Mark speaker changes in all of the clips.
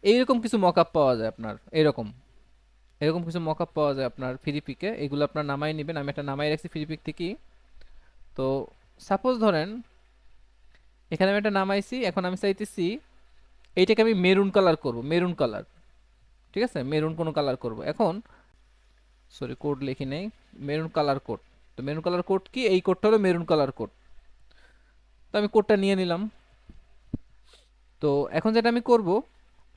Speaker 1: এইরকম কিছু মকআপ পাওয়া যায় আপনার, এরকম এরকম কিছু মকআপ পাওয়া যায় আপনার ফ্রি পিকে। এগুলো আপনার নামাই নেবেন, আমি একটা নামাই রাখছি ফ্রি পিক থেকেই। তো সাপোজ ধরেন এখানে আমি একটা নামাইছি, এখন আমি চাইতেছি এইটাকে আমি মেরুন কালার করব, মেরুন কালার। ঠিক আছে, মেরুন কোনো কালার করব এখন। সরি, কোড লিখি নেই। Maroon colour code. তো মেরুন কালার কোড কি, এই কোডটা হলো মেরুন কালার কোড। তো আমি কোডটা নিয়ে নিলাম। তো এখন যেটা আমি করব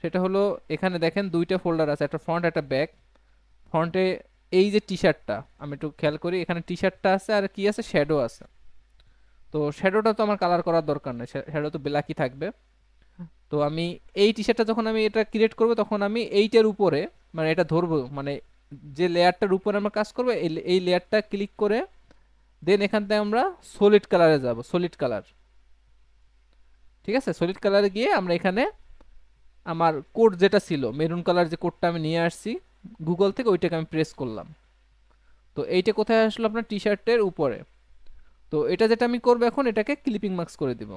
Speaker 1: সেটা হলো, এখানে দেখেন দুইটা ফোল্ডার আছে, একটা ফ্রন্ট একটা ব্যাক। ফ্রন্টে এই যে টি শার্টটা, আমি একটু খেয়াল করি, এখানে টি শার্টটা আছে আর কি আছে, শ্যাডো আছে। তো শ্যাডোটা তো আমার কালার করার দরকার নেই, শ্যাডো তো ব্ল্যাকই থাকবে। তো আমি এই টি শার্টটা যখন আমি এটা ক্রিয়েট করব, তখন আমি এইটার উপরে, মানে এটা ধরবো, মানে যে লেয়ারটার উপরে আমরা কাজ করবো, এই লেয়ারটা ক্লিক করে দেন এখান থেকে আমরা সলিড কালারে যাব, সলিড কালার। ঠিক আছে, সলিড কালারে গিয়ে আমরা এখানে আমার কোড যেটা ছিল মেরুন কালার, যে কোডটা আমি নিয়ে আসছি গুগল থেকে, ওইটাকে আমি প্রেস করলাম। তো এইটা কোথায় আসলো, আপনার টি শার্টের উপরে। তো এটা যেটা আমি করবো এখন, এটাকে ক্লিপিং মার্কস করে দিব,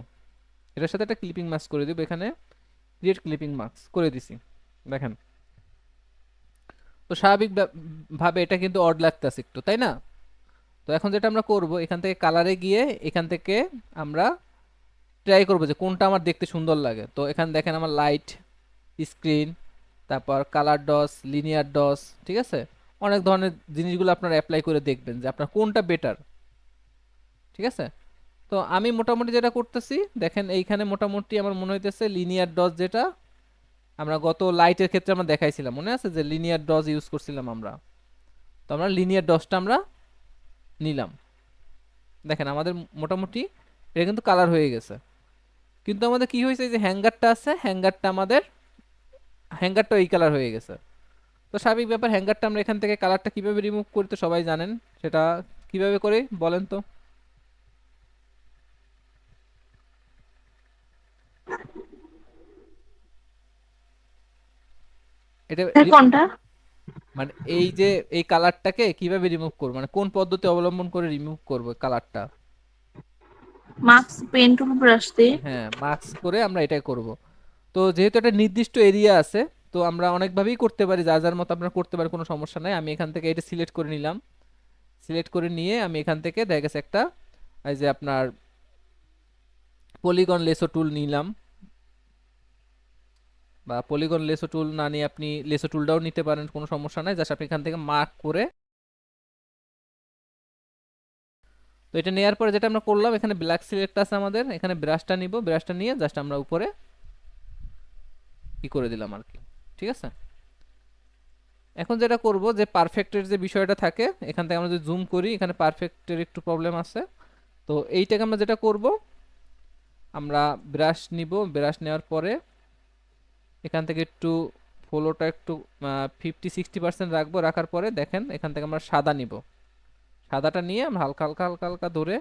Speaker 1: এটার সাথে একটা ক্লিপিং মার্কস করে দিব, এখানে ক্রিয়েট ক্লিপিং মার্কস করে দিছি। দেখেন, তো স্বাভাবিক ভাবে এটা কিন্তু অড লাগতেছে একটু, তাই না? তো এখন যেটা আমরা করব, এখান থেকে কালারে গিয়ে এখান থেকে আমরা ট্রাই করবো যে কোনটা আমার দেখতে সুন্দর লাগে। তো এখানে দেখেন আমার লাইট, স্ক্রিন, তারপর কালার ডস, লিনিয়ার ডস, ঠিক আছে, অনেক ধরনের জিনিসগুলো আপনারা অ্যাপ্লাই করে দেখবেন যে আপনার কোনটা বেটার। ঠিক আছে, তো আমি মোটামুটি যেটা করতেছি দেখেন, এইখানে মোটামুটি আমার মনে হইতেছে লিনিয়ার ডস, যেটা আমরা গত লাইটের ক্ষেত্রে আমরা দেখাইছিলাম, মনে আছে যে লিনিয়ার ডস ইউজ করছিলাম আমরা। তো আমরা লিনিয়ার ডসটা আমরা নিলাম। দেখেন আমাদের মোটামুটি এটা কিন্তু কালার হয়ে গেছে। কিন্তু আমাদের কি হয়েছে, যে হ্যাঙ্গারটা আছে, হ্যাঙ্গারটা আমাদের, হ্যাঙ্গারটা এই কালার হয়ে গেছে। তো স্বাভাবিক ব্যাপার, হ্যাঙ্গারটা আমরা এখান থেকে কালারটা কিভাবে রিমুভ করি তো সবাই জানেন, সেটা কিভাবে করে বলেন তো? এটা
Speaker 2: কোনটা?
Speaker 1: মানে এই যে এই কালারটাকে কিভাবে রিমুভ করবো, মানে কোন পদ্ধতি অবলম্বন করে রিমুভ করবো কালারটা?
Speaker 2: মাস্ক পেন টুল ব্রাশ দিয়ে।
Speaker 1: হ্যাঁ, মাস্ক করে আমরা এটাই করব। তো যেহেতু একটা নির্দিষ্ট এরিয়া আছে, তো আমরা অনেকভাবেই করতে পারি, যার যার মতো আপনারা করতে পারি, কোনো সমস্যা নাই। আমি এখান থেকে এটা সিলেক্ট করে নিলাম। সিলেক্ট করে নিয়ে আমি এখান থেকে দেখা গেছে একটা, এই যে আপনার পলিগন লেসো টুল নিলাম, বা পলিগন লেসো টুল না নিয়ে আপনি লেসো টুলটাও নিতে পারেন, কোনো সমস্যা নাই। জাস্ট আপনি এখান থেকে মার্ক করে, তো এটা নেওয়ার পরে যেটা আমরা করলাম, এখানে ব্ল্যাক সিলেক্ট আছে আমাদের, এখানে ব্রাশটা নিব, ব্রাশটা নিয়ে জাস্ট আমরা উপরে ই করে দিলাম আর কি। ঠিক আছে, এখন যেটা করব, যে পারফেক্টের যে বিষয়টা থাকে, এখান থেকে আমরা যদি জুম করি, এখানে পারফেক্টের একটু প্রবলেম আছে। তো এইটাকে আমরা যেটা করব, আমরা ব্রাশ নিব, ব্রাশ নেওয়ার পরে এখান থেকে একটু ফলোটা একটু 50-60% রাখবো, রাখার পরে দেখেন এখান থেকে আমরা সাদা নিব। সাদাটা নিয়ে আমরা হালকা হালকা হালকা হালকা ধরে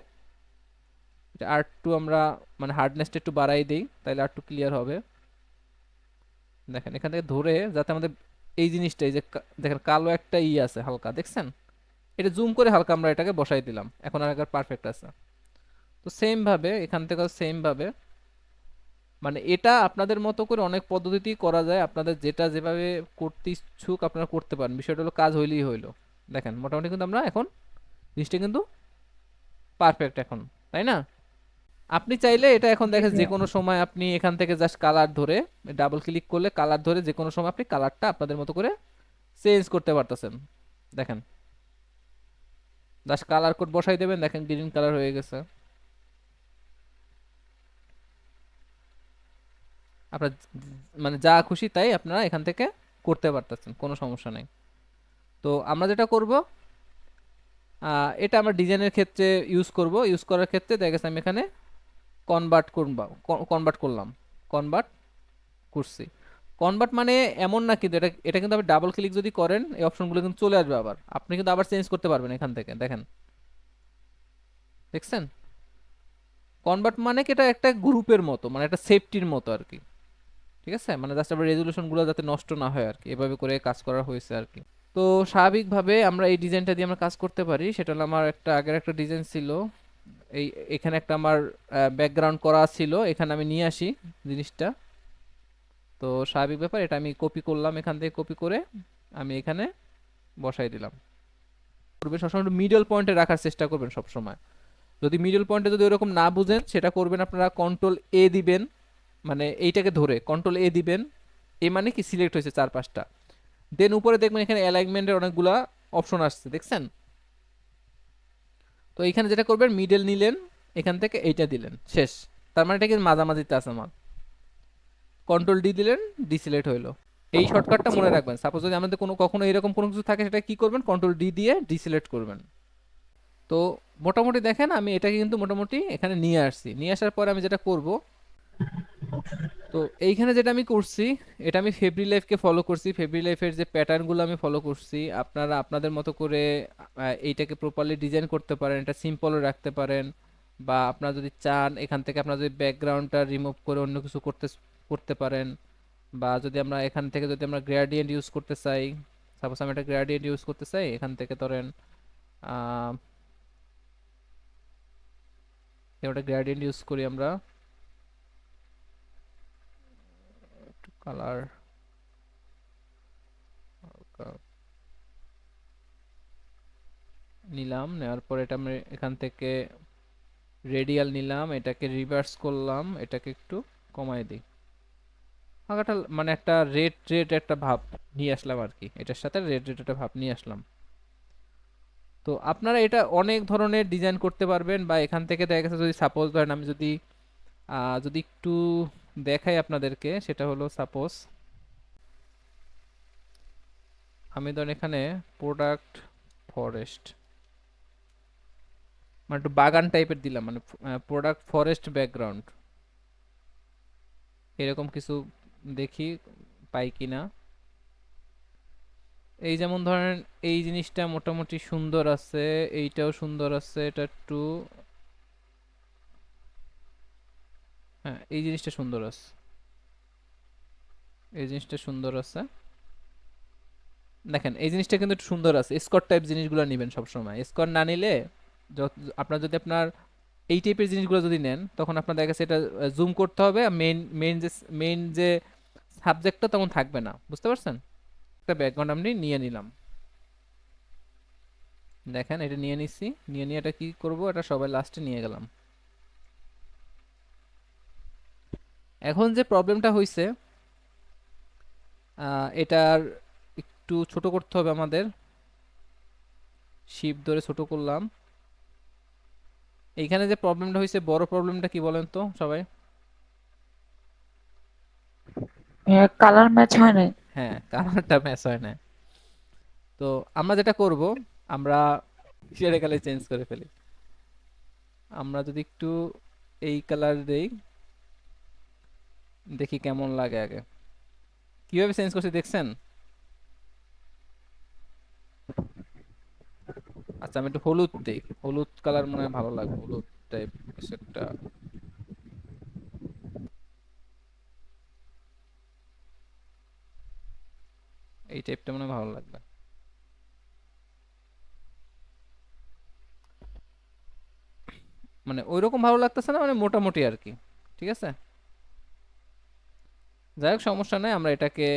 Speaker 1: এটা আর একটু আমরা মানে হার্ডনেসটা একটু বাড়াই দিই, তাহলে আর একটু ক্লিয়ার হবে। দেখেন এখান থেকে ধরে যাতে আমাদের এই জিনিসটা, এই যে দেখেন কালো একটা আছে হালকা, দেখছেন? এটা জুম করে হালকা আমরা এটাকে বসাই দিলাম, এখন আর একবার পারফেক্ট আছে। তো সেম ভাবে এখান থেকে সেম ভাবে, মানে এটা আপনাদের মতো করে অনেক পদ্ধতিতেই করা যায়, আপনাদের যেটা যেভাবে করতে ইচ্ছুক আপনারা করতে পারেন, বিষয়টা হলো কাজ হইলেই হইলো। দেখেন মোটামুটি কিন্তু আমরা এখন জিনিসটা কিন্তু পারফেক্ট এখন, তাই না? আপনি চাইলে এটা এখন
Speaker 2: জি
Speaker 1: দেখেন যে
Speaker 2: ভাইয়া।
Speaker 1: কোনো সময় আপনি এখান থেকে জাস্ট কালার ধরে, ডাবল ক্লিক করলে কালার ধরে যে কোনো সময় আপনি কালারটা আপনাদের মতো করে চেঞ্জ করতে পারতেছেন। দেখেন, জাস্ট কালার কোড বসাই দেবেন, দেখেন গ্রিন কালার হয়ে গেছে। আপনার মানে যা খুশি তাই আপনারা এখান থেকে করতে পারতেছেন, কোনো সমস্যা নেই। তো আমরা যেটা করব, এটা আমরা ডিজাইনের ক্ষেত্রে ইউজ করব, ইউজ করার ক্ষেত্রে দেখা গেছে আমি এখানে কনভার্ট করব, কনভার্ট করলাম, কনভার্ট করছি। কনভার্ট মানে এমন না, কিন্তু এটা এটা কিন্তু আপনি ডাবল ক্লিক যদি করেন এই অপশনগুলো কিন্তু চলে আসবে, আবার আপনি কিন্তু আবার চেঞ্জ করতে পারবেন এখান থেকে। দেখেন, দেখছেন? কনভার্ট মানে কি, এটা একটা গ্রুপের মতো, মানে একটা সেফটির মতো আর কি। ঠিক আছে, মানে জাস্ট আবার রেজলিউশনগুলো যাতে নষ্ট না হয় আর কি, এভাবে করে কাজ করা হয়েছে আর কি। তো স্বাভাবিকভাবে আমরা এই ডিজাইনটা দিয়ে আমরা কাজ করতে পারি। সেটা হলো আমার একটা আগের একটা ডিজাইন ছিল, এই এখানে একটা আমার ব্যাকগ্রাউন্ড করা ছিল, এখানে আমি নিয়ে আসি জিনিসটা। তো স্বাভাবিক ব্যাপার, এটা আমি কপি করলাম, এখান থেকে কপি করে আমি এখানে বসাই দিলাম। করবে সবসময় মিডল পয়েন্টে রাখার চেষ্টা করবেন সবসময়। যদি মিডল পয়েন্টে যদি ওরকম না বুঝেন, সেটা করবেন আপনারা কন্ট্রোল এ দিবেন, মানে এইটাকে ধরে কন্ট্রোল এ দিবেন। এ মানে কি সিলেক্ট হয়েছে 4-5টা। দেন উপরে দেখবেন এখানে অ্যালাইনমেন্টের অনেকগুলা অপশন আসছে, দেখছেন? তো এইখানে যেটা করবেন, মিডল নিলেন, এখান থেকে এইটা দিলেন, শেষ। তার মানে এটা কি মাঝামাঝিতে আছে আমার। কন্ট্রোল ডি দিলেন, ডিসিলেক্ট হইলো। এই শর্টকাটটা মনে রাখবেন। সাপোজ যদি আমাদের কখনো এরকম কোনো কিছু থাকে, সেটা কি করবেন, কন্ট্রোল ডি দিয়ে ডিসিলেক্ট করবেন। তো মোটামুটি দেখেন আমি এটাকে কিন্তু মোটামুটি এখানে নিয়ে আসছি। নিয়ে আসার পরে আমি যেটা করব, তো এইখানে যেটা আমি করছি, এটা আমি ফেব্রি লাইফকে ফলো করছি। ফেব্রি লাইফের যে প্যাটার্নগুলো আমি ফলো করছি, আপনারা আপনাদের মতো করে এইটাকে প্রপারলি ডিজাইন করতে পারেন। এটা সিম্পলও রাখতে পারেন, বা আপনারা যদি চান এখান থেকে আপনারা যদি ব্যাকগ্রাউন্ডটা রিমুভ করে অন্য কিছু করতে করতে পারেন। বা যদি আমরা এখান থেকে যদি আমরা গ্রেডিয়েন্ট ইউজ করতে চাই, সাপোজ আমি একটা গ্রেডিয়েন্ট ইউজ করতে চাই, এখান থেকে ধরেন একটা গ্রেডিয়েন্ট ইউজ করি আমরা, একটু কালার নিলাম। নেওয়ার পর এটা আমি এখান থেকে রেডিয়াল নিলাম, এটাকে রিভার্স করলাম, এটাকে একটু কমাই দিই হালকাটা, মানে একটা রেড রেড একটা ভাব নিয়ে আসলাম আর কি, এটার সাথে রেড রেড একটা ভাব নিয়ে আসলাম। তো আপনারা এটা অনেক ধরনের ডিজাইন করতে পারবেন। বা এখান থেকে দেখা গেছে যদি সাপোজ ধরেন আমি যদি যদি একটু দেখাই আপনাদেরকে, সেটা হলো সাপোজ আমি ধরেন এখানে প্রোডাক্ট ফরেস্ট, মানে একটু বাগান টাইপের দিলাম, মানে প্রোডাক্ট ফরেস্ট ব্যাকগ্রাউন্ড, এরকম কিছু দেখি পাই কিনা। এই যেমন ধরেন এই জিনিসটা মোটামুটি সুন্দর আছে, এইটাও সুন্দর আছে, এটা একটু, হ্যাঁ এই জিনিসটা সুন্দর আছে, এই জিনিসটা সুন্দর আছে। দেখেন এই জিনিসটা কিন্তু একটু সুন্দর আছে। স্কোয়ার টাইপ জিনিসগুলো নেবেন সবসময়, স্কোয়ার না নিলে আপনার যদি আপনার এই টাইপের জিনিসগুলো যদি নেন, তখন আপনার দেখা গেছে এটা জুম করতে হবে, মেইন মেইন যে সাবজেক্টটা তখন থাকবে না, বুঝতে পারছেন? একটা ব্যাকগ্রাউন্ড আমি নিয়ে নিলাম, দেখেন এটা নিয়ে নিচ্ছি। নিয়ে নিয়ে এটা কি করব, এটা সবাই লাস্টে নিয়ে গেলাম। এখন যে প্রবলেমটা হয়েছে, এটার একটু ছোট করতে হবে আমাদের। শিপ ধরে ছোট করলাম। এইখানে যে প্রবলেমটা হয়েছে, বড় প্রবলেমটা কি বলেন তো সবাই?
Speaker 2: কালার ম্যাচ হয় না।
Speaker 1: হ্যাঁ, কালারটা ম্যাচ হয় না। তো আমরা যেটা করব, আমরা সেটা কালার চেঞ্জ করে ফেলি। আমরা যদি একটু এই কালার দেই, দেখি কেমন লাগে আগে। কিভাবে চেঞ্জ করছি দেখছেন? আচ্ছা আমি একটু হলুদ দেই, হলুদ কালার মনে হয় ভালো লাগবে, হলুদ টাইপ কিছু একটা, এই টাইপটা মনে হয় ভালো লাগবে। মানে ওইরকম ভালো লাগতেছে না, মানে মোটামুটি আর কি। ঠিক আছে, যাই হোক সমস্যা নেই, আমরা এটাকে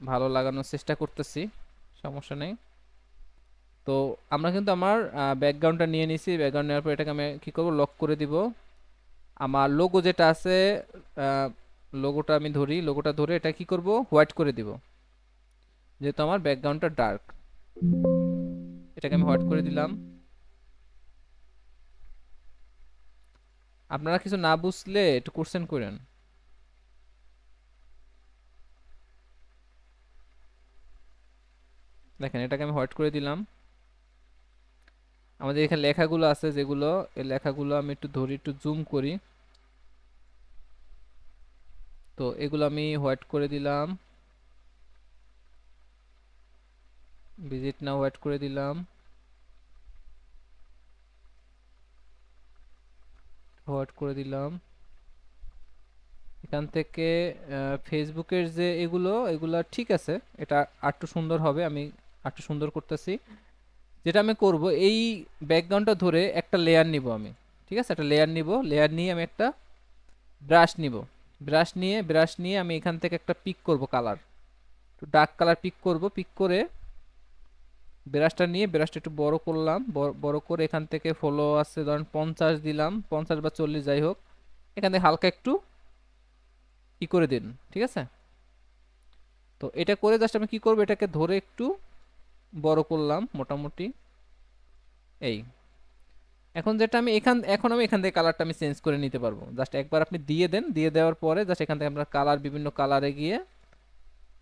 Speaker 1: ভালো লাগানোর চেষ্টা করতেছি, সমস্যা নেই। তো আমরা কিন্তু আমার ব্যাকগ্রাউন্ডটা নিয়ে নিছি। ব্যাকগ্রাউন্ড নেওয়ার পর এটাকে আমি কি করব, লক করে দিব। আমার লোগো যেটা আছে, লোগোটা আমি ধরি, লোগোটা ধরে এটা কি করব, হোয়াইট করে দিব, যেহেতু আমার ব্যাকগ্রাউন্ডটা ডার্ক। এটাকে আমি হোয়াইট করে দিলাম। আপনারা কিছু না বুঝলে একটু কোশ্চেন করেন। দেখেন এটাকে আমি হোয়াইট করে দিলাম। আমাদের এখানে লেখাগুলো আছে যেগুলো, এই লেখাগুলো আমি একটু ধরি, একটু জুম করি। তো এগুলো আমি হোয়াইট করে দিলাম, ভিজিট নাও হোয়াইট করে দিলাম, হোয়াইট করে দিলাম। এখান থেকে ফেসবুকের যে এগুলো, এগুলো ঠিক আছে, এটা আরেকটু সুন্দর হবে, আমি আরেকটু সুন্দর করতেছি। যেটা আমি করব, এই ব্যাকগ্রাউন্ডটা ধরে একটা লেয়ার নিব আমি। ঠিক আছে, একটা লেয়ার নিব, লেয়ার নিয়ে আমি একটা ব্রাশ নিব। ব্রাশ নিয়ে আমি এখান থেকে একটা পিক করব কালার, একটু ডার্ক কালার পিক করব। পিক করে ব্রাশটা একটু বড় করলাম, বড় করে এখান থেকে ফলো আছে ধরেন 50 দিলাম, 50 বা 40 যাই হোক। এখান থেকে হালকা একটু করে দিন, ঠিক আছে? তো এটা করে জাস্ট আমি কি করব, এটাকে ধরে একটু বড় করলাম মোটামুটি এই। এখন আমি এখান থেকে কালারটা আমি চেঞ্জ করে নিতে পারবো। জাস্ট একবার আপনি দিয়ে দেন, দিয়ে দেওয়ার পরে জাস্ট এখান থেকে আপনার কালার, বিভিন্ন কালারে গিয়ে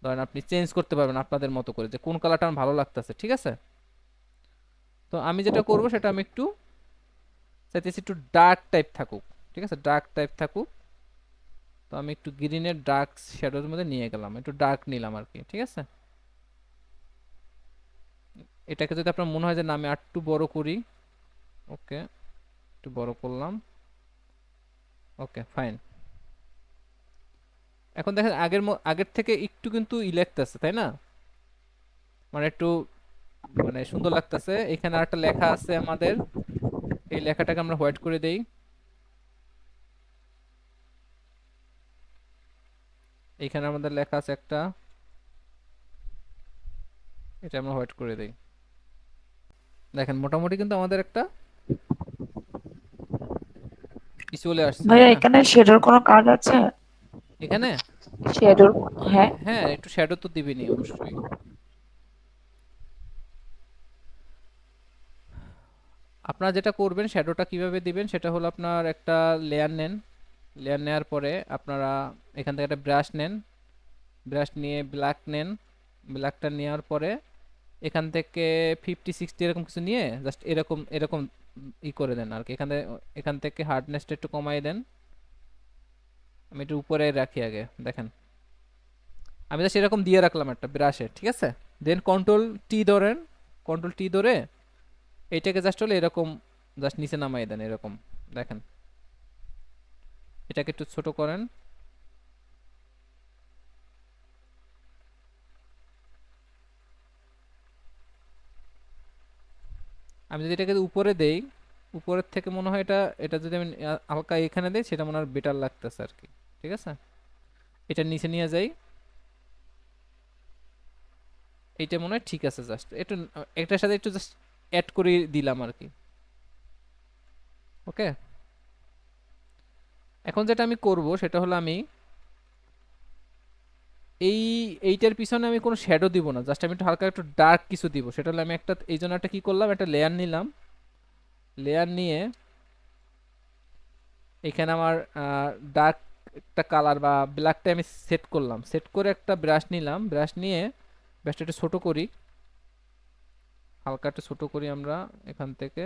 Speaker 1: ধরেন আপনি চেঞ্জ করতে পারবেন আপনাদের মতো করে, যে কোন কালারটা আমার ভালো লাগতেছে, ঠিক আছে? তো আমি যেটা করব সেটা আমি একটু চাইতেছি একটু ডার্ক টাইপ থাকুক, ঠিক আছে? ডার্ক টাইপ থাকুক। তো আমি একটু গ্রিনের ডার্ক শ্যাডোর মধ্যে নিয়ে গেলাম, একটু ডার্ক নিলাম আর কি, ঠিক আছে? এটাকে যদি আপনার মনে হয় যে না আমি আর একটু বড় করি, ওকে, একটু বড় করলাম, ওকে ফাইন। এখন দেখেন আগের থেকে একটু কিন্তু লাগতেছে, তাই না? মানে একটু মানে সুন্দর লাগতেছে। এখানে আরেকটা লেখা আছে আমাদের, এই লেখাটাকে আমরা হোয়াইট করে দেই। এইখানে আমাদের লেখা আছে একটা, এটা আমরা হোয়াইট করে দেই। দেখেন মোটামুটি কিন্তু আমাদের একটা চলে আসছে, তাই
Speaker 2: ভাইয়া
Speaker 1: না?
Speaker 2: এখানে শ্যাডোর কোনো কাজ আছে?
Speaker 1: এখানে
Speaker 2: শ্যাডোর, হ্যাঁ।
Speaker 1: হ্যাঁ, একটু শ্যাডো তো দিবেনই অবশ্যই। আপনারা যেটা করবেন, শ্যাডোটা কিভাবে দিবেন সেটা হলো, আপনার একটা লেয়ার নেন। লেয়ার নেওয়ার পরে আপনারা এখান থেকে একটা ব্রাশ নেন। ব্রাশ নিয়ে ব্ল্যাক নেন। ব্ল্যাকটা নেওয়ার পরে এখান থেকে 50-60 এরকম কিছু নিয়ে জাস্ট এরকম এরকম করে দেন আর কি। এখান থেকে হার্ডনেসটা একটু কমাই দেন। আমি একটু উপরে রাখি আগে, দেখেন আমি জাস্ট এরকম দিয়ে রাখলাম একটা ব্রাশে, ঠিক আছে? দেন কন্ট্রোল ধরেন, কন্ট্রোল টি ধরে এইটাকে জাস্ট হলো এরকম জাস্ট নিচে নামাই দেন এরকম, দেখেন। এটাকে একটু ছোট করেন। আমি যদি এটাকে উপরে দেই, উপরের থেকে মনে হয় এটা, এটা যদি আমি হালকা এখানে দেই সেটা মনে হয় বেটার লাগতেছে আর কি, ঠিক আছে? এটা নিচে নিয়ে যাই, এইটা মনে হয় ঠিক আছে। জাস্ট একটু একটার সাথে একটু জাস্ট অ্যাড করে দিলাম আর কি, ওকে। এখন যেটা আমি করব সেটা হলো, আমি এই এইটার পিছনে আমি কোনো শ্যাডো দিব না, জাস্ট আমি একটু হালকা একটু ডার্ক কিছু দিব। সেটা হলো আমি একটা, এই জন্য একটা কি করলাম, একটা লেয়ার নিলাম। লেয়ার নিয়ে এখানে আমার ডার্ক একটা কালার বা ব্ল্যাকটা আমি সেট করলাম। সেট করে একটা ব্রাশ নিলাম। ব্রাশ নিয়ে ব্রাশটা একটু ছোট করি, হালকা একটু ছোট করি আমরা। এখান থেকে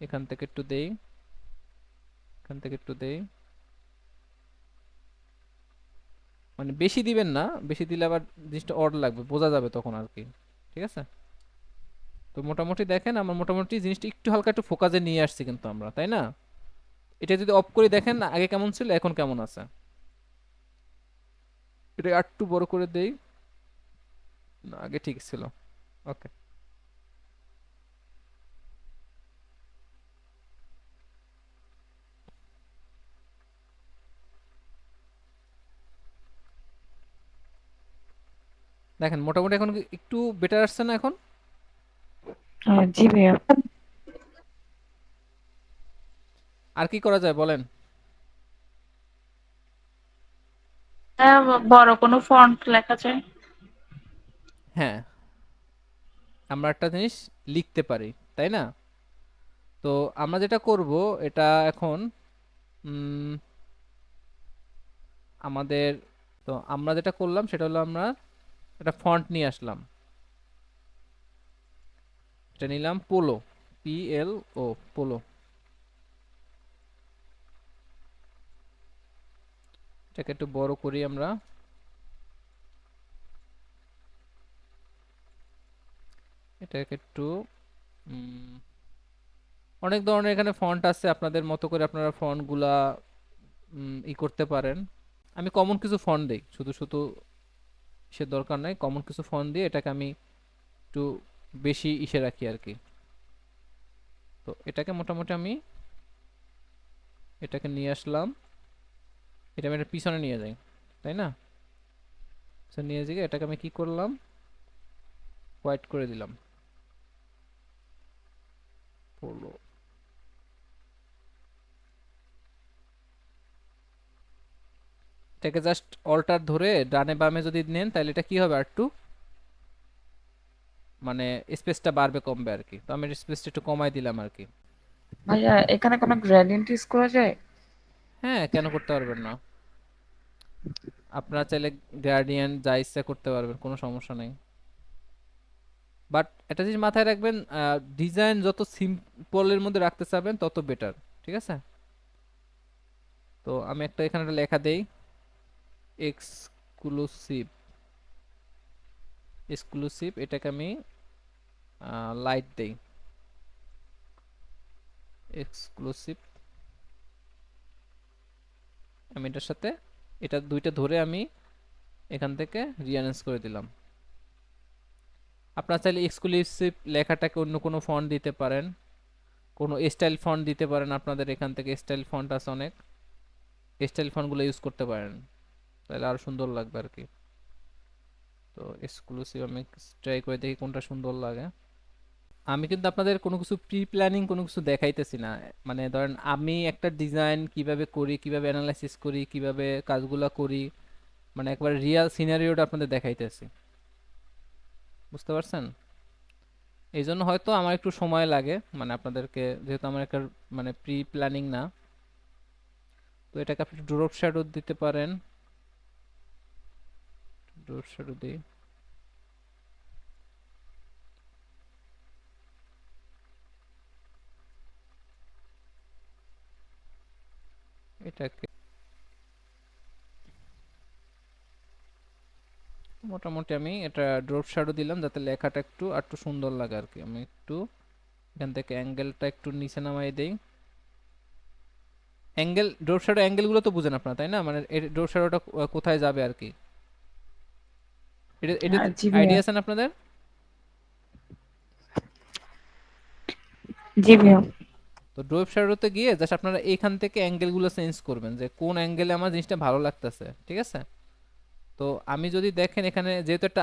Speaker 1: এখান থেকে একটু দেই, এখান থেকে একটু দেই। মানে বেশি দিবেন না, বেশি দিলে আবার জিনিসটা অড লাগবে, বোঝা যাবে তখন আর কি, ঠিক আছে? তো মোটামুটি দেখেন আমার মোটামুটি জিনিসটা একটু হালকা একটু ফোকাসে নিয়ে আসছি কিন্তু আমরা, তাই না? এটা যদি অফ করে দেখেন আগে কেমন ছিল এখন কেমন আছে। এটা আর একটু বড় করে দেই, না আগে ঠিক ছিল, ওকে। দেখেন মোটামুটি এখন একটু বেটার আসছে না এখন?
Speaker 2: হ্যাঁ, জি ভাইয়া।
Speaker 1: আর কি করা যায় বলেন?
Speaker 2: হ্যাঁ, বড় কোনো ফন্ট লেখা যায়?
Speaker 1: হ্যাঁ, আমরা একটা জিনিস লিখতে পারি, তাই না? তো আমরা যেটা করব, এটা এখন উম, আমাদের, তো আমরা যেটা করলাম সেটা হলো আমরা একটা ফন্ট নিয়ে আসলাম। এটা নিলাম পোলো, PLO, পোলো। এটাকে একটু বড় করি আমরা। এটাকে একটু উম, অনেক ধরনের এখানে ফন্ট আছে, আপনাদের মতো করে আপনারা ফন্ট গুলা করতে পারেন। আমি কমন কিছু ফন্ট দেই, শুধু শুধু সে দরকার নাই, কমন কিছু ফন্ট দিয়ে এটাকে আমি একটু বেশি রাখি আর কি। তো এটাকে মোটামুটি আমি এটাকে নিয়ে আসলাম। এটা আমি এটা পিছনে নিয়ে যাই, তাই না? পিছনে নিয়ে যাই, এটাকে আমি কি করলাম, হোয়াইট করে দিলাম, পড়লো। এটাকে জাস্ট অল্টার ধরে ডানে বামে যদি নেন তাহলে এটা কি হবে, আর একটু মানে স্পেসটা বাড়বে কমবে আর কি। তো আমি স্পেসটা একটু কমাই দিলাম আর কি।
Speaker 3: ভাইয়া এখানে কোনো গ্রেডিয়েন্ট ইউজ করা যায়?
Speaker 1: হ্যাঁ, কেন করতে পারবেন না? আপনারা চাইলে গ্রেডিয়েন্ট যা ইচ্ছা করতে পারবেন, কোনো সমস্যা নেই। বাট একটা জিনিস মাথায় রাখবেন, ডিজাইন যত সিম্পলের মধ্যে রাখতে চাবেন তত বেটার, ঠিক আছে? তো আমি একটা এখানে একটা লেখা দেই, এক্সক্লুসিভ। এক্সক্লুসিভ এটাকে আমি লাইট দেই, এক্সক্লুসিভ। আমি এটার সাথে এটা দুইটা ধরে আমি এখান থেকে রিঅ্যারেঞ্জ করে দিলাম। আপনারা চাইলে এক্সক্লুসিভ লেখাটাকে অন্য কোনো ফন্ট দিতে পারেন, কোনো স্টাইল ফন্ট দিতে পারেন, আপনাদের এখান থেকে স্টাইল ফন্ট আছে অনেক, স্টাইল ফন্টগুলো ইউজ করতে পারেন, তাহলে আরো সুন্দর লাগবে আর কি। তো এক্সক্লুসিভ আমি ট্রাই করে দেখি কোনটা সুন্দর লাগে। আমি কিন্তু আপনাদের কোনো কিছু প্রি প্ল্যানিং কোনো কিছু দেখাইতেছি না। মানে ধরেন আমি একটা ডিজাইন কিভাবে করি, কিভাবে অ্যানালাইসিস করি, কিভাবে কাজগুলো করি, মানে একবার রিয়েল সিনারিওটা আপনাদের দেখাইতেছি, বুঝতে পারছেন? এই জন্য হয়তো আমার একটু সময় লাগে, মানে আপনাদেরকে যেহেতু আমার একটা মানে প্রি প্ল্যানিং না। তো এটাকে আপনি ড্রপ শ্যাডো দিতে পারেন, ড্রপ শ্যাডো দিই। এটাকে মোটামুটি আমি এটা ড্রপ শ্যাডো দিলাম যাতে লেখাটা একটু আর একটু সুন্দর লাগে আর কি। আমি একটু এখান থেকে অ্যাঙ্গেলটা একটু নিচে নামাই দেই। অ্যাঙ্গেল, ড্রপ শ্যাডো অ্যাঙ্গেলগুলো তো বুঝেন আপনারা, তাই না? মানে ড্রপ শ্যাডোটা কোথায় যাবে আর কি, এটাতে
Speaker 3: হ্যাঁ জি ভাইয়া।
Speaker 1: আইডিয়া আছেন আপনাদের?
Speaker 3: জি ভাইয়া।
Speaker 1: তো ড্রপ শ্যাডোতে গিয়ে জাস্ট আপনারা এইখান থেকে অ্যাঙ্গেলগুলো চেঞ্জ করবেন যে কোন অ্যাঙ্গেলে আমার জিনিসটা ভালো লাগতেছে, ঠিক আছে? তো আমি যদি দেখেন এখানে যেহেতু একটা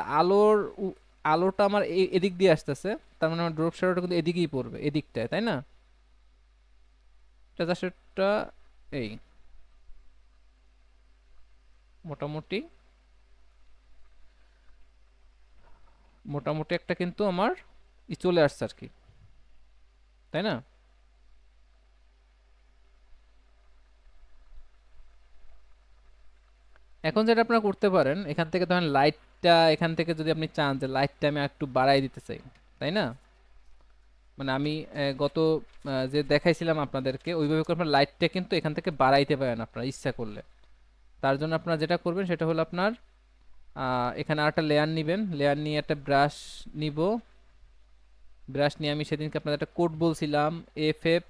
Speaker 1: আলোটা আমার এদিক দিয়ে আসতেছে, তার মানে আমার ড্রপ শ্যাডোটা কিন্তু এদিকেই পড়বে, এদিকটায়, তাই না? এটা জাস্ট একটা এই মোটামুটি মোটামুটি একটা কিন্তু আমার চলে আসছে আর কি, তাই না? এখন যেটা আপনারা করতে পারেন, এখান থেকে ধরেন লাইটটা, এখান থেকে যদি আপনি চান যে লাইটটা আমি একটু বাড়াই দিতে চাই, তাই না? মানে আমি গত যে দেখাইছিলাম আপনাদেরকে ওইভাবে করে আপনার লাইটটা কিন্তু এখান থেকে বাড়াইতে পারেন আপনারা ইচ্ছা করলে। তার জন্য আপনারা যেটা করবেন সেটা হলো আপনার এখানে আরেকটা লেয়ার নিবেন, লেয়ার নিয়ে একটা ব্রাশ নিব। ব্রাশ নিয়ে আমি সেদিনকে আপনাদের একটা কোড বলছিলাম, FF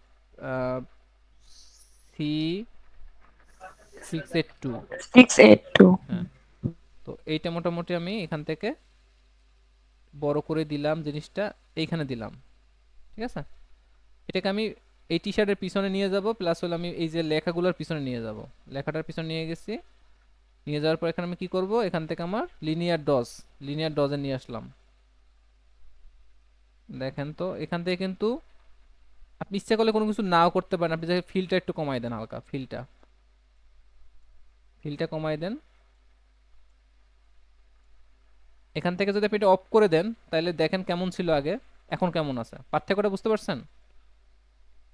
Speaker 1: C682।
Speaker 3: 682।
Speaker 1: হ্যাঁ, তো এইটা মোটামুটি আমি এখান থেকে বড় করে দিলাম, জিনিসটা এইখানে দিলাম, ঠিক আছে? এটাকে আমি এই টি শার্টের পিছনে নিয়ে যাব, প্লাস হলো আমি এই যে লেখাগুলোর পিছনে নিয়ে যাব, লেখাটার পিছনে নিয়ে গেছি। নিয়ে যাওয়ার পর এখানে আমি কি করব, এখান থেকে আমার লিনিয়ার ডজে নিয়ে আসলাম। দেখেন তো এখান থেকে কিন্তু আপনি ইচ্ছা করলে কোনো কিছু নাও করতে পারেন, আপনি যদি ফিলটা একটু কমাই দেন, হালকা ফিলটা কমাই দেন। এখান থেকে যদি আপনি এটা অফ করে দেন তাহলে দেখেন কেমন ছিল আগে, এখন কেমন আছে, পার্থক্যটা বুঝতে পারছেন?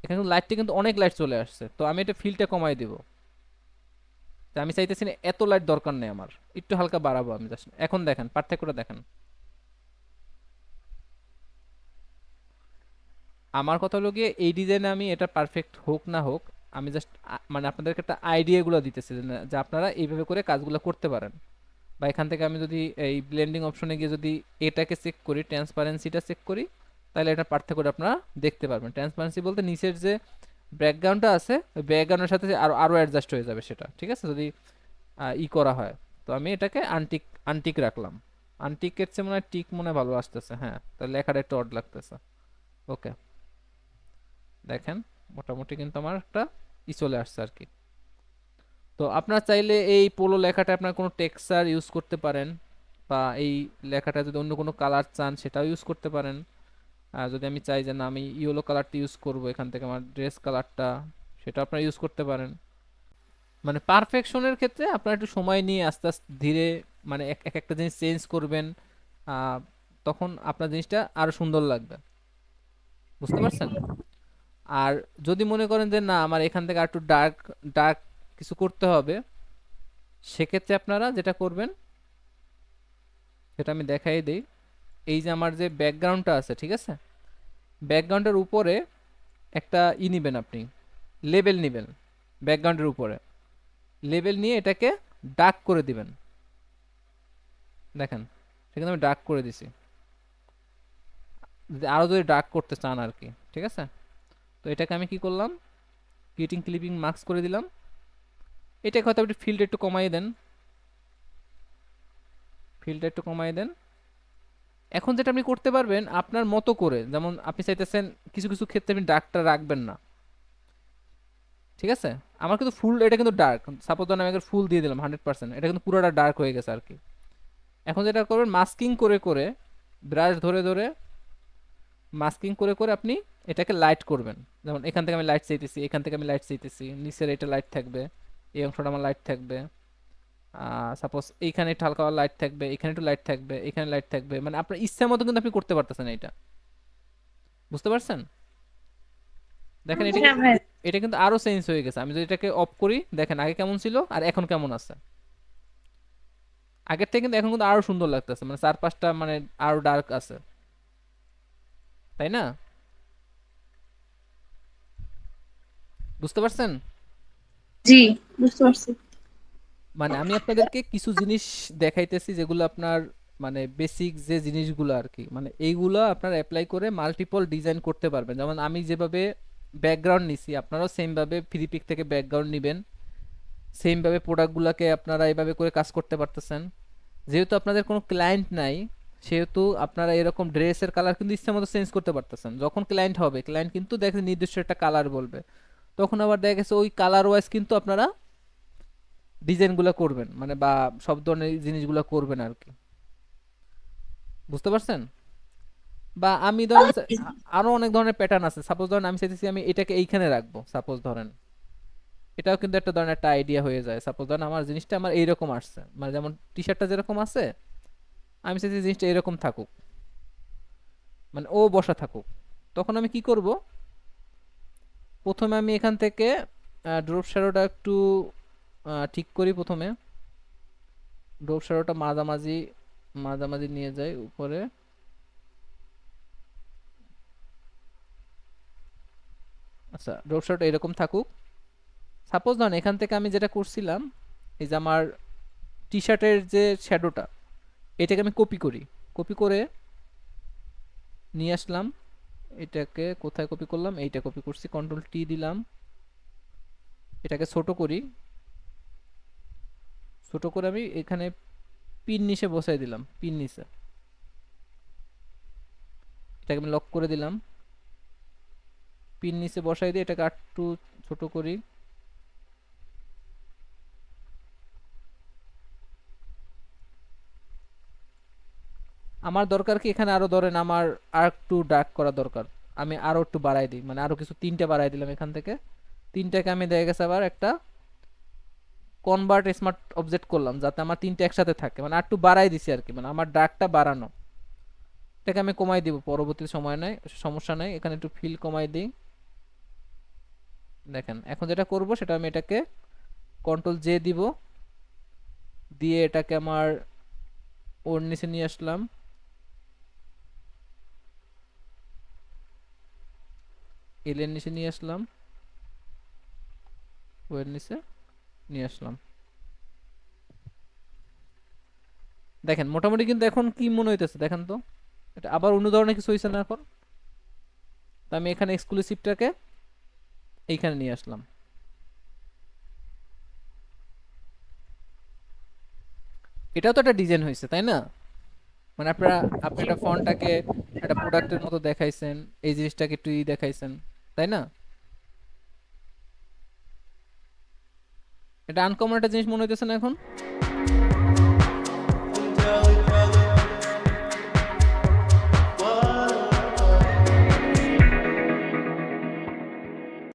Speaker 1: এখানে কিন্তু লাইটটা কিন্তু অনেক লাইট চলে আসছে, তো আমি এটা ফিলটা কমাই দিব। তা আমি চাইতেছি না এত লাইট দরকার নেই আমার, একটু হালকা বাড়াবো আমি জাস্ট। এখন দেখেন পার্থক্যটা দেখেন। আমার কথা হলো গিয়ে এই ডিজাইনে আমি এটা পারফেক্ট হোক না হোক, আমি জাস্ট মানে আপনাদেরকে একটা আইডিয়াগুলো দিতেছি যে আপনারা এইভাবে করে কাজগুলো করতে পারেন। বা এখান থেকে আমি যদি এই ব্লেন্ডিং অপশনে গিয়ে যদি এটাকে চেক করি, ট্রান্সপারেন্সিটা চেক করি, তাহলে এটা পার্থক্যটা আপনারা দেখতে পারবেন। ট্রান্সপারেন্সি বলতে নিচের যে ব্যাকগ্রাউন্ডটা আছে ওই ব্যাকগ্রাউন্ডের সাথে যে আরো অ্যাডজাস্ট হয়ে যাবে সেটা, ঠিক আছে? যদি করা হয়। তো আমি এটাকে আনটিক আনটিক রাখলাম। আনটিকের চেয়ে মনে হয় টিক মনে হয় ভালো আসতেছে, হ্যাঁ, তাহলে লেখাটা একটু অড লাগতেছে। ওকে, দেখেন মোটামুটি কিন্তু আমার একটা চলে আসছে আর কি। তো আপনার চাইলে এই পোলো লেখাটা আপনার কোনো টেক্সচার ইউজ করতে পারেন, বা এই লেখাটা যদি অন্য কোনো কালার চান সেটাও ইউজ করতে পারেন। আর যদি আমি চাই যে না আমি ইয়েলো কালারটা ইউজ করব এখান থেকে আমার ড্রেস কালারটা, সেটা আপনারা ইউজ করতে পারেন। মানে পারফেকশনের ক্ষেত্রে আপনারা একটু সময় নিয়ে আস্তে আস্তে ধীরে মানে এক এক একটা জিনিস চেঞ্জ করবেন, আহ, তখন আপনার জিনিসটা আরো সুন্দর লাগবে। বুঝতে পারছেন? আর যদি মনে করেন যে না আমার এখান থেকে আর একটু ডার্ক ডার্ক কিছু করতে হবে, সেক্ষেত্রে আপনারা যেটা করবেন সেটা আমি দেখাই দিই। এই যে আমার যে ব্যাকগ্রাউন্ডটা আছে, ঠিক আছে, ব্যাকগ্রাউন্ডের উপরে একটা নিবেন আপনি, লেবেল নিবেন ব্যাকগ্রাউন্ডের উপরে, লেবেল নিয়ে এটাকে ডার্ক করে দিবেন। দেখেন সেখানে আমি ডার্ক করে দিছি, আরও যদি ডার্ক করতে চান আর কি, ঠিক আছে। তো এটাকে আমি কি করলাম, কিটিং ক্লিপিং মার্কস করে দিলাম। এটাকে হয়তো আপনি ফিল্ড একটু কমাই দেন, ফিল্ডটা একটু কমাই দেন। এখন যেটা আপনি করতে পারবেন আপনার মতো করে, যেমন আপনি চাইতেছেন কিছু কিছু ক্ষেত্রে আপনি ডার্কটা রাখবেন না, ঠিক আছে। আমার কিন্তু ফুল, এটা কিন্তু ডার্ক, সাপোজ ধরেন আমি একটা ফুল দিয়ে দিলাম 100%, এটা কিন্তু পুরোটা ডার্ক হয়ে গেছে আর কি। এখন যেটা করবেন মাস্কিং করে করে, ব্রাশ ধরে ধরে মাস্কিং করে করে আপনি এটাকে লাইট করবেন। যেমন এখান থেকে আমি লাইট চাইতেছি, এখান থেকে আমি লাইট চাইতেছি, নিচের এটা লাইট থাকবে, এই অংশটা আমার লাইট থাকবে, সাপোজ এইখানে একটু হালকা লাইট থাকবে, এখানে একটু লাইট থাকবে, এখানে লাইট থাকবে, মানে আপনার ইচ্ছা মতো কিন্তু আপনি করতে পারতেছেন এটা। বুঝতে পারছেন? দেখেন এটা
Speaker 2: হ্যাঁ ভাই।
Speaker 1: এটা কিন্তু আরো চেঞ্জ হয়ে গেছে। আমি যদি এটাকে অফ করি, দেখেন আগে কেমন ছিল আর এখন কেমন আছে। আগের থেকে কিন্তু এখন কিন্তু আরো সুন্দর লাগতেছে, মানে চার পাঁচটা মানে আরো ডার্ক আছে, তাই না? বুঝতে পারছেন?
Speaker 2: জি, বুঝতে পারছি।
Speaker 1: মানে আমি আপনাদেরকে কিছু জিনিস দেখাইতেছি যেগুলো আপনার মানে বেসিক যে জিনিসগুলো আর কি, মানে এইগুলো আপনারা অ্যাপ্লাই করে মাল্টিপল ডিজাইন করতে পারবেন। যেমন আমি যেভাবে ব্যাকগ্রাউন্ড নিছি, আপনারাও সেম ভাবে ফ্রি পিক থেকে ব্যাকগ্রাউন্ড নেবেন, সেম ভাবে প্রোডাক্টগুলোকে আপনারা এইভাবে করে কাজ করতে পারতেছেন। যেহেতু আপনাদের কোনো ক্লায়েন্ট নাই, সেহেতু আপনারা এরকম ড্রেসের কালার কিন্তু ইচ্ছা মতো চেঞ্জ করতে পারতেছেন। যখন ক্লায়েন্ট হবে, ক্লায়েন্ট কিন্তু দেখে নির্দিষ্ট একটা কালার বলবে, তখন আবার দেখা গেছে ওই কালার ওয়াইজ কিন্তু আপনারা ডিজাইনগুলো করবেন, মানে বা সব ধরনের জিনিসগুলো করবেন আর কি। বুঝতে পারছেন? বা আমি ধরেন আরো অনেক ধরনের প্যাটার্ন আছে। সাপোজ ধরেন আমি চাইতেছি আমি এটাকে এইখানে রাখবো, সাপোজ ধরেন এটাও কিন্তু একটা ধরেন একটা আইডিয়া হয়ে যায়। সাপোজ ধরেন আমার জিনিসটা আমার এইরকম আসছে, মানে যেমন টি শার্টটা যেরকম আছে, আমি চাইছি জিনিসটা এরকম থাকুক, মানে ও বসা থাকুক। তখন আমি কি করব, প্রথমে আমি এখান থেকে ড্রপ শ্যাডোটা একটু ঠিক করি। প্রথমে ড্রপ শ্যাডোটা মাঝামাঝি মাঝামাঝি নিয়ে যাই উপরে। আচ্ছা, ড্রপ শ্যাডোটা এরকম থাকুক। সাপোজ ধরেন এখান থেকে আমি যেটা করছিলাম, এই যে আমার টি শার্টের যে শ্যাডোটা, এটাকে আমি কপি করি, কপি করে নিয়ে আসলাম। এটাকে কোথায় কপি করলাম, এইটা কপি করছি, কন্ট্রোল টি দিলাম, এটাকে ছোট করি, ছোট করে আমি এখানে পিন নিচে বসাই দিলাম, পিন নিচে এটাকে আমি লক করে দিলাম, পিন নিচে বসাই দিয়ে এটাকে একটু ছোট করি। আমার দরকার কি এখানে আরো ধরেন আমার আর একটু ডার্ক করা দরকার, আমি আরো একটু বাড়াই দিই, মানে আরো কিছু তিনটে বাড়াই দিলাম এখান থেকে। তিনটাকে আমি দেখা গেছে আবার একটা কনভার্ট স্মার্ট অবজেক্ট করলাম, যাতে আমার তিনটে একসাথে থাকে, মানে আর একটু বাড়াই দিছি আর কি, মানে আমার ডার্কটা বাড়ানো। এটাকে আমি কমাই দিব পরবর্তী সময়, নাই সমস্যা নাই, এখানে একটু ফিল কমাই দিই। দেখেন এখন যেটা করব সেটা আমি এটাকে কন্ট্রোল জে দিব, দিয়ে এটাকে আমার ওর নিচে নিয়ে আসলাম, এলের নিচে নিয়ে আসলাম, ওয়ের নিচে নিয়ে আসলাম। দেখেন মোটামুটি কিন্তু এখন কি মনে হইতেছে দেখেন তো, এটা আবার অন্য ধরনের কিছু হয়েছে না এখন। তো আমি এখানে এক্সক্লুসিভটাকে এইখানে নিয়ে আসলাম। এটাও তো একটা ডিজাইন হয়েছে, তাই না? মানে আপনারা আপনি একটা ফন্টটাকে একটা প্রোডাক্টের মতো দেখাইছেন, এই জিনিসটাকে একটু ই দেখাইছেন, তাই না? এটা আনকমন একটা জিনিস মনে হইতেছে না এখন?